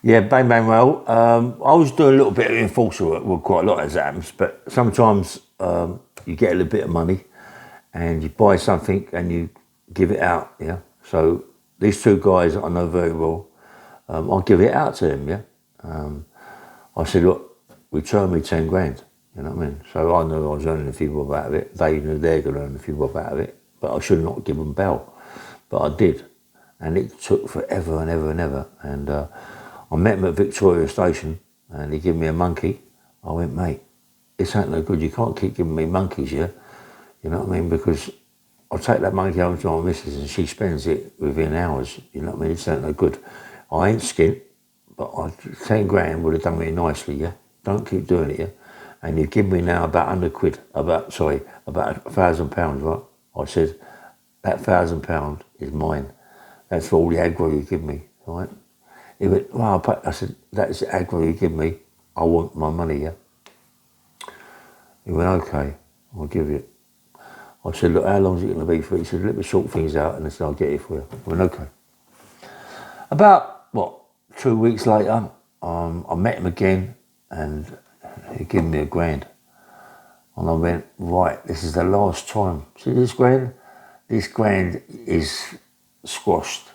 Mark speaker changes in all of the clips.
Speaker 1: Yeah, bang bang well. I was doing a little bit of enforcer work, well, quite a lot as it happens, but sometimes you get a little bit of money and you buy something and you give it out, yeah. So these two guys that I know very well, I'll give it out to them, yeah. I said, look, return me 10 grand, you know what I mean? So I knew I was earning a few bob out of it. They knew they're going to earn a few bob out of it, but I should not give them bail, but I did. And it took forever and ever and ever. And I met him at Victoria Station and he gave me a monkey. I went, mate, this ain't no good. You can't keep giving me monkeys, yeah? You know what I mean? Because I'll take that monkey home to my missus and she spends it within hours. You know what I mean? This ain't no good. I ain't skint, but 10 grand would have done me nicely, yeah? Don't keep doing it, yeah? And you give me now about 100 quid, about £1,000, right? I said, that £1,000 is mine. That's for all the aggro you give me, right? He went, well, I said, that's the aggro you give me. I want my money, yeah? He went, okay, I'll give you it. I said, look, how long is it going to be for? He said, let me sort things out and then I'll get it for you. I went, okay. About, 2 weeks later, I met him again and he gave me £1,000. And I went, right, this is the last time. See this grand? This grand is squashed.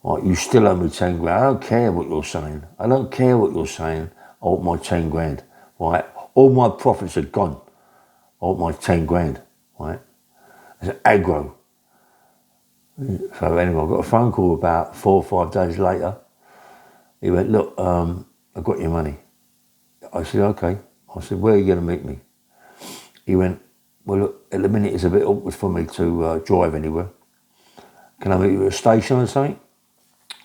Speaker 1: Right, you still owe me 10 grand. I don't care what you're saying. I don't care what you're saying. I want my 10 grand. Right? All my profits are gone. I want my 10 grand. Right? It's aggro. So anyway, I got a phone call about 4 or 5 days later. He went, look, I got your money. I said, okay. I said, where are you going to meet me? He went, well, look, at the minute it's a bit awkward for me to drive anywhere. Can I meet you at a station or something?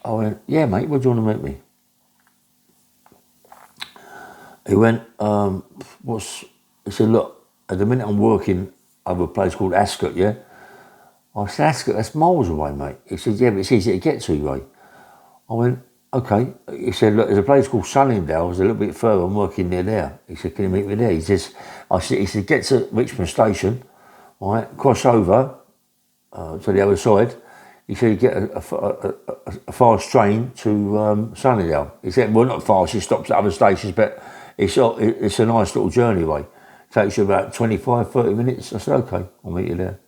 Speaker 1: I went, yeah, mate, where do you want to meet me? He went, he said, look, at the minute I'm working over a place called Ascot, yeah? I said, Ascot, that's miles away, mate. He said, yeah, but it's easy to get to, right? I went, okay. He said, look, there's a place called Sunningdale, it's a little bit further, I'm working near there. He said, can you meet me there? He said, get to Richmond Station, right, cross over to the other side. He said, you get a fast train to Sunningdale. He said, well, not fast, it stops at other stations, but it's a nice little journey away. It takes you about 25, 30 minutes. I said, okay, I'll meet you there.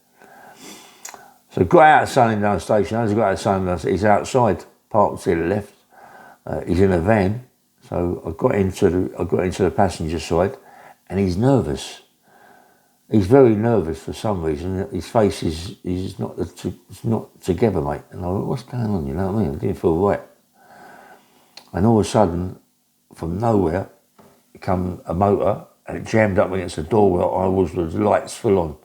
Speaker 1: So got out of Sunningdale station, as I got out of Sunningdale, he's outside, parked to the left. He's in a van. So I got into the passenger side and he's nervous. He's very nervous for some reason. His face is not together, mate. And I went, what's going on? You know what I mean? I didn't feel right. And all of a sudden, from nowhere, come a motor and it jammed up against the door where I was with the lights full on.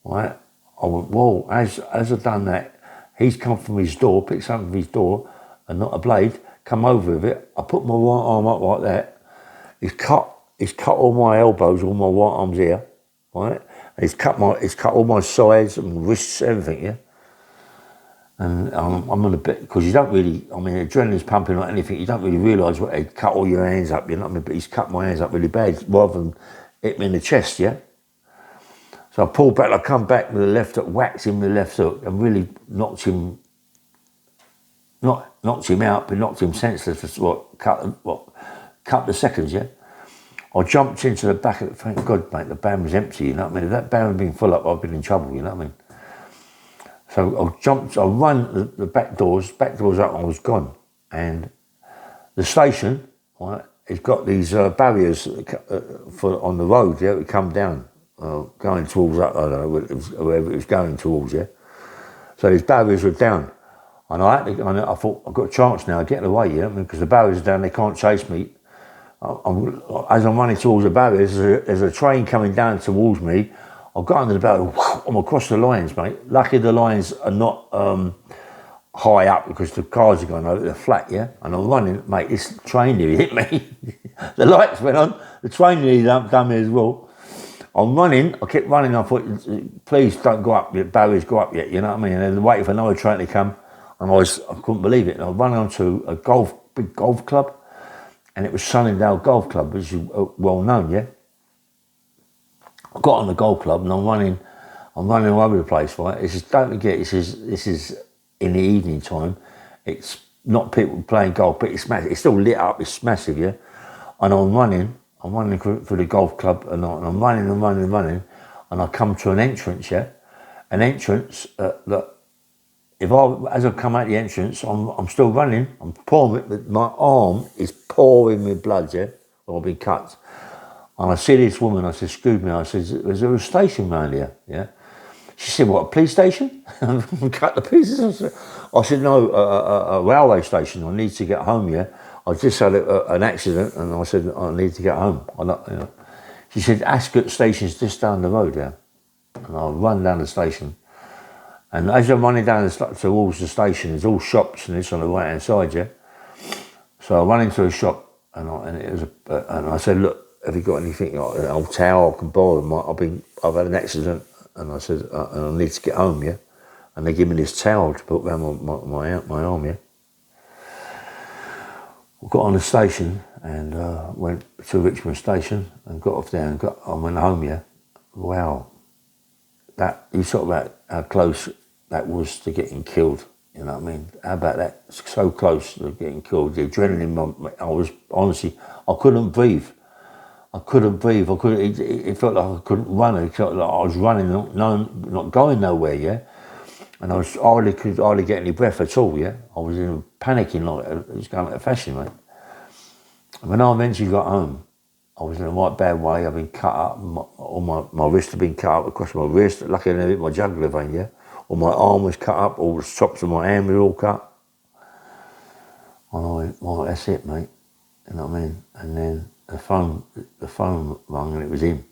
Speaker 1: Right? I went, whoa, as I've done that, he's come from his door, picked something from his door, and not a blade, come over with it. I put my right arm up like that. He's cut all my elbows, all my right arms here. Right, and he's cut all my sides and wrists, everything, yeah. And I'm on a bit because you don't really, I mean, adrenaline's pumping like anything. You don't really realise what he cut all your hands up, you know what I mean? But he's cut my hands up really bad, rather than hit me in the chest, yeah. So I pulled back, I come back with the left hook, whacked him with the left hook, and really knocked him out, but knocked him senseless for couple of seconds, yeah. I jumped into the back of it, thank God, mate, the van was empty, you know what I mean? If that van had been full up, I'd been in trouble, you know what I mean? So I run the back doors up, and I was gone. And the station, right, it's got these barriers on the road, yeah, that come down, going towards, I don't know, wherever it was going towards, yeah. So these barriers were down. And I thought, I've got a chance now of getting away, you know what I mean? Because the barriers are down, they can't chase me. As I'm running towards the barriers, there's a train coming down towards me. I've got under the barrier, I'm across the lines, mate. Lucky the lines are not high up because the cars are going over, they're flat, yeah? And I'm running, mate, this train nearly hit me. The lights went on, the train nearly done me as well. I'm running, I kept running, I thought, please don't go up, the barriers go up yet, you know what I mean? And then waiting for another train to come, and I couldn't believe it. And I was running onto a big golf club, and it was Sunningdale Golf Club, which is well known, yeah? I got on the golf club and I'm running all over the place, right? This is, don't forget, this is in the evening time. It's not people playing golf, but it's massive. It's still lit up. It's massive, yeah. And I'm running for the golf club, and I'm running, and I come to an entrance, yeah, an entrance that as I come out the entrance, I'm still running. I'm pouring it. My arm is pouring with blood, yeah. I've been cut, and I see this woman. I said, "Excuse me." I said, "Is there a station around here?" Yeah. She said, "What, a police station?" Cut the pieces. I said, "No, a railway station. I need to get home, yeah. I just had an accident," and I said, "I need to get home." She said, "Ascot Station's just down the road, yeah." And I run down the station. And as I'm running down towards the station, there's all shops and it's on the right-hand side, yeah. So I run into a shop and I said, "Look, have you got anything, like an old towel I can borrow? I've had an accident." And I said, "I need to get home, yeah." And they give me this towel to put around my arm, yeah. I got on the station and went to Richmond Station and got off there and I went home, yeah. Wow. You talk about how close that was to getting killed, you know what I mean? How about that? So close to getting killed. The adrenaline, I was, honestly, I couldn't breathe. It felt like I couldn't run. It felt like I was running, not going nowhere, yeah? And I could hardly get any breath at all, yeah? I was panicking like it was going like a fashion, mate. And when I eventually got home, I was in a right bad way. I've been cut up, my wrist had been cut up across my wrist. Luckily, I never hit my jugular vein, yeah? All my arm was cut up, all the tops of my hand were all cut. And I went, "Well, that's it, mate." You know what I mean? And then the phone rang and it was him.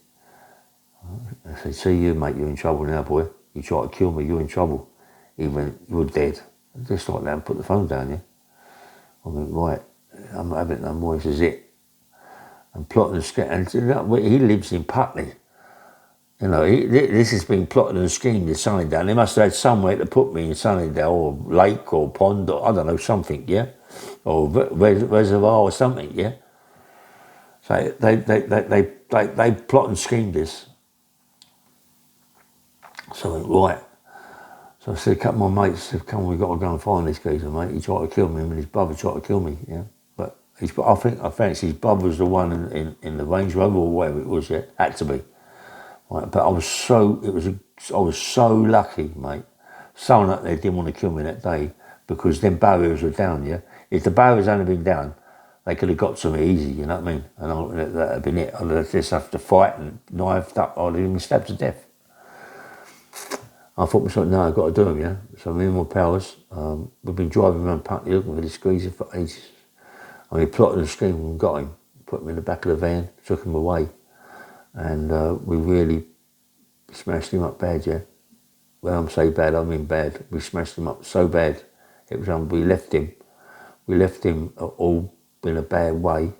Speaker 1: I said, "See you, mate, you're in trouble now, boy. You try to kill me, you're in trouble." He went, "You're dead." Just like that and put the phone down, yeah? I went, "Right, I'm not having it no more." He says, "It." And plotting and scheming. And he lives in Putney. You know, this has been plotted and schemed in Sunnydale. They must have had somewhere to put me in Sunnydale, or lake, or pond, or I don't know, something, yeah? Or reservoir or something, yeah? So they plot and schemed this. So I went, right. So I said, a couple of my mates said, "Come on, we've got to go and find this geezer, mate. He tried to kill me, and his brother tried to kill me, yeah? But I fancy his brother was the one in the Range Rover or whatever it was, yeah? Had to be. Right? But I was so lucky, mate. Someone up there didn't want to kill me that day because them barriers were down, yeah? If the barriers hadn't been down, they could have got to me easy, you know what I mean? And that had been it. I'd just have to fight and knifed up. I'd have been stabbed to death. I thought myself, no, I've got to do them, yeah? So me and my pals, we've been driving around Putney looking for this geezer for ages. And we plotted and schemed and got him, put him in the back of the van, took him away. And we really smashed him up bad, yeah? When I'm saying bad, I mean bad. We smashed him up so bad. It was we left him all in a bad way.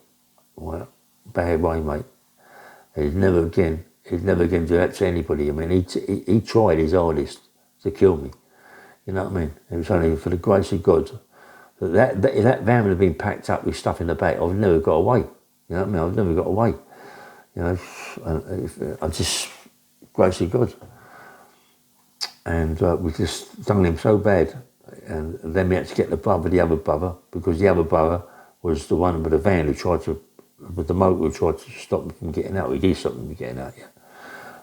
Speaker 1: Right? Bad way, mate. He'd never again do that to anybody. I mean, he tried his hardest to kill me. You know what I mean? It was only for the grace of God that van would have been packed up with stuff in the back. I've never got away. You know what I mean? I've never got away. You know, I just, grace of God. And we just done him so bad. And then we had to get the other brother, because the other brother was the one with the van with the motor who tried to stop him from getting out. He did stop him from getting out, yeah.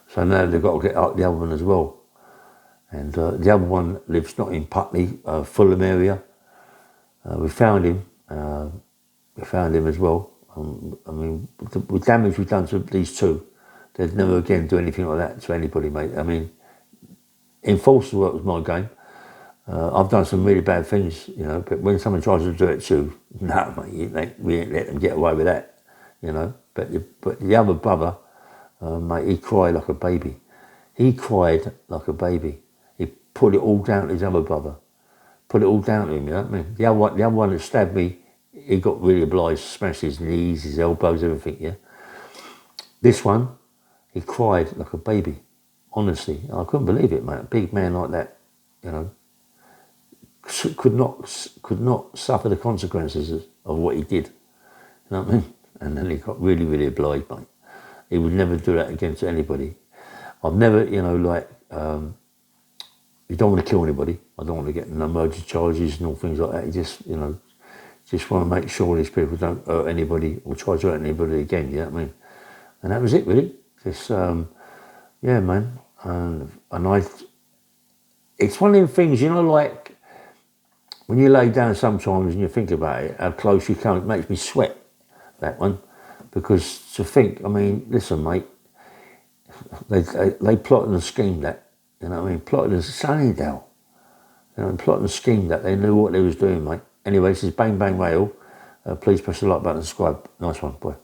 Speaker 1: So now they've got to get out the other one as well. And the other one lives not in Putney, Fulham area. We found him as well. I mean, the damage we've done to these two, they'd never again do anything like that to anybody, mate. I mean, enforcer work was my game. I've done some really bad things, you know, but when someone tries to do it to you, no, mate, we ain't let them get away with that, you know. But the other brother, mate, he cried like a baby. He cried like a baby. He put it all down to his other brother. Put it all down to him, you know what I mean? The other one that stabbed me, he got really obliged, smashed his knees, his elbows, everything, yeah. This one, he cried like a baby. Honestly, I couldn't believe it, mate. A big man like that, you know, could not suffer the consequences of what he did. You know what I mean? And then he got really, really obliged, mate. He would never do that again to anybody. I've never, you know, like, you don't want to kill anybody. I don't want to get no murder charges and all things like that. You just, just want to make sure these people don't hurt anybody or try to hurt anybody again. You know what I mean? And that was it, really. Just, yeah, man. And it's one of them things, like when you lay down sometimes and you think about it, how close you come, it makes me sweat, that one. Because to think, I mean, listen, mate, they plotted and schemed that, you know what I mean? Plotted and Sunnydale, plotted and schemed that. They knew what they was doing, mate. Anyway, this is Bang Bang Rail. Please press the like button and subscribe. Nice one, boy.